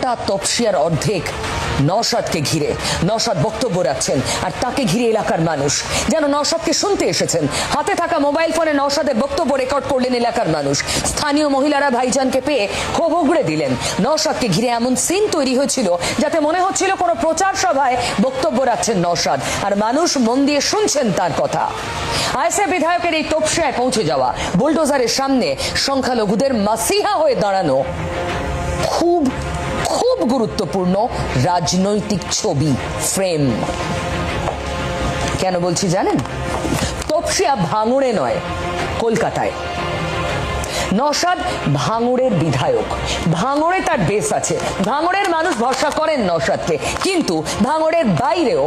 গোটা তপসিয়ার অর্ধেক নওশাদকে ঘিরে। নওশাদ বক্তব্য রাখছেন আর তাকে ঘিরে এলাকার মানুষ যেন নওশাদকে শুনতে এসেছেন। হাতে থাকা মোবাইল ফোনে নওশাদের বক্তব্য রেকর্ড করলেন এলাকার মানুষ। স্থানীয় মহিলারা ভাইজানকে পেয়ে ক্ষোভ উগড়ে দিলেন। নওশাদকে ঘিরে এমন সিন তৈরি হয়েছিল যাতে মনে হচ্ছিল কোনো প্রচার সভায় বক্তব্য রাখছেন নওশাদ, আর মানুষ মন দিয়ে শুনছেন তার কথা। আইএসএফ বিধায়কের এই তপসিয়ায় পৌঁছে যাওয়া, বুলডোজারের সামনে সংখ্যালঘুদের মাসিহা হয়ে দাঁড়ানো খুব খুব গুরুত্বপূর্ণ রাজনৈতিক ছবি, ফ্রেম। কেন বলছি জানেন? তপসিয়া ভাঙড়ে নয়, কলকাতায়। নওশাদ ভাঙড়ের বিধায়ক, ভাঙড়ে তার বেস আছে, ভাঙড়ের মানুষ ভরসা করেন নওশাদকে, কিন্তু ভাঙড়ের বাইরেও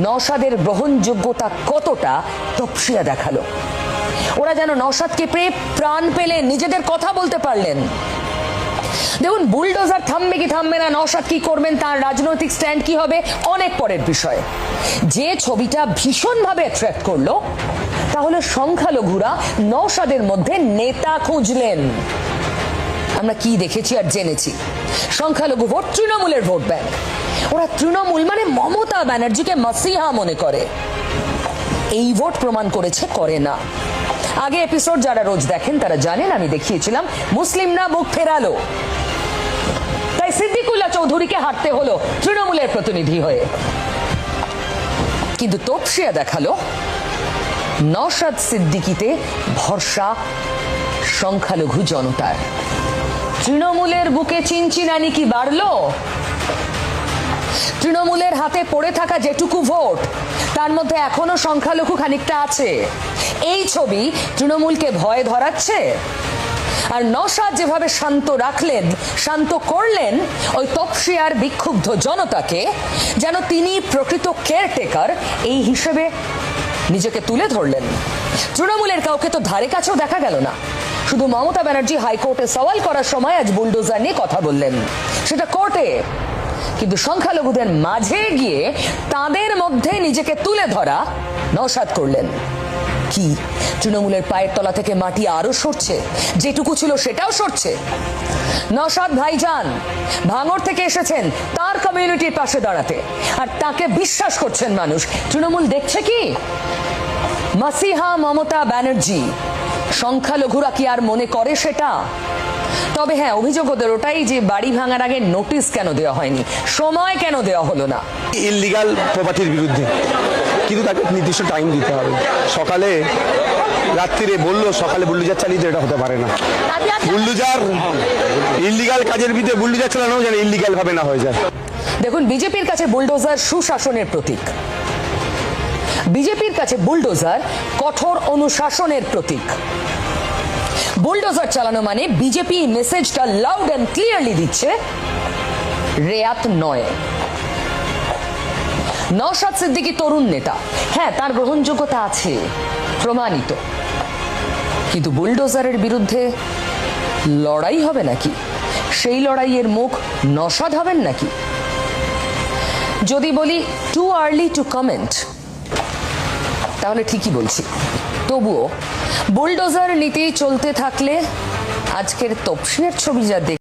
নওশাদের গ্রহণযোগ্যতা কতটা তপসিয়া দেখালো। ওরা যেন নওশাদকে পেয়ে প্রাণ পেলে নিজেদের কথা বলতে পারলেন। দেখুন, বুলডোজার থামবে কি থামবে না, নওশাদ কি করবেন, তার রাজনৈতিক স্ট্যান্ড কি হবে, অনেক পরের বিষয়। যে ছবিটা ভীষণভাবে অ্যাট্রাক্ট করলো তাহলে সংখ্যালঘুরা নওশাদের মধ্যে নেতা খুঁজলেন। আমরা কি দেখেছি আর জেনেছি? সংখ্যালঘু ভোট তৃণমূলের ভোট ব্যাংক। ওরা তৃণমূল মানে মমতা ব্যানার্জিকে মাসিহা মনে করে। এই ভোট প্রমাণ করেছে করে না। আগে এপিসোড যারা রোজ দেখেন তারা জানেন আমি দেখিয়েছিলাম মুসলিমরা মুখ ফেরালো, তাই সিদ্দিকুল্লাহ চৌধুরীকে হারতে হলো তৃণমূলের প্রতিনিধি হয়ে। কিন্তু তপসিয়া দেখালো নওশাদ সিদ্দিকিতে ভরসা সংখ্যালঘু জনতার। তৃণমূলের বুকে চিনচিনানি কি বাড়লো? তৃণমূলের হাতে পড়ে থাকা যেটুকু ভোট তার মধ্যে এখনো সংখ্যালঘু খানিকটা আছে। এই ছবি তৃণমূলকে ভয় ধরাচ্ছে। আর নওশাদ যেভাবে শান্ত রাখলেন, শান্ত করলেন ওই তপসিয়ার বিক্ষুব্ধ জনতাকে, যেন তিনি প্রকৃত কেয়ারটেকার এই হিসেবে নিজেকে তুলে ধরলেন। তৃণমূলের কাউকে তো ধারে কাছেও দেখা গেল না। শুধু মমতা ব্যানার্জি হাইকোর্টে সওয়াল করার সময় আজ বুলডোজার নিয়ে কথা বললেন, সেটা কোর্টে। কিন্তু সংখ্যালঘুদের মাঝে গিয়ে তাদের মধ্যে নিজেকে তুলে ধরা নওশাদ করলেন। কি তৃণমূলের পায়ের তলা থেকে মাটি আরো সরছে? যেটুকু ছিল সেটাও সরছে। নওশাদ ভাইজান ভাঙড় থেকে এসেছেন তার কমিউনিটির পাশে দাঁড়াতে, আর তাকে বিশ্বাস করছেন মানুষ। তৃণমূল দেখছে কি মাসিহা মমতা ব্যানার্জি, সংখ্যালঘুরা কি আর মনে করে সেটা? তবে হ্যাঁ, অভিযোগ ওদের ওটাই যে বাড়ি ভাঙার আগে নোটিশ কেন দেওয়া হয়নি, সময় কেন দেওয়া হলো না। ইললিগাল প্রপার্টির বিরুদ্ধে কিন্তু তাকে নির্দিষ্ট টাইম দিতে হবে। সকালে রাত্রিরে বললো সকালে বুলডোজার চালিয়ে, এটা হতে পারে না। বুলডোজার ইললিগাল কাজের বিরুদ্ধে বুলডোজার চালানো যেন ইললিগাল ভাবে না হয়ে যায়। দেখুন, বিজেপির কাছে বুলডোজার সুশাসনের প্রতীক, বিজেপির কাছে বুলডোজার কঠোর অনুশাসনের প্রতীক। বুলডোজার চালানো মানে বিজেপি মেসেজটা লাউড এন্ড ক্লিয়ারলি দিচ্ছে, রেয়াত নয়। নওশাদ সিদ্দিকী তরুণ নেতা, হ্যাঁ তার গ্রহণযোগ্যতা আছে, প্রমাণিত। কিন্তু বুলডোজারের বিরুদ্ধে লড়াই হবে নাকি? সেই লড়াইয়ের মুখ নওশাদ হবেন নাকি? যদি বলি টু আর্লি টু কমেন্ট, তাহলে ঠিকই বলছি। তবুও বুলডোজার নীতি চলতে থাকলে আজকের তপসিয়ার ছবি যা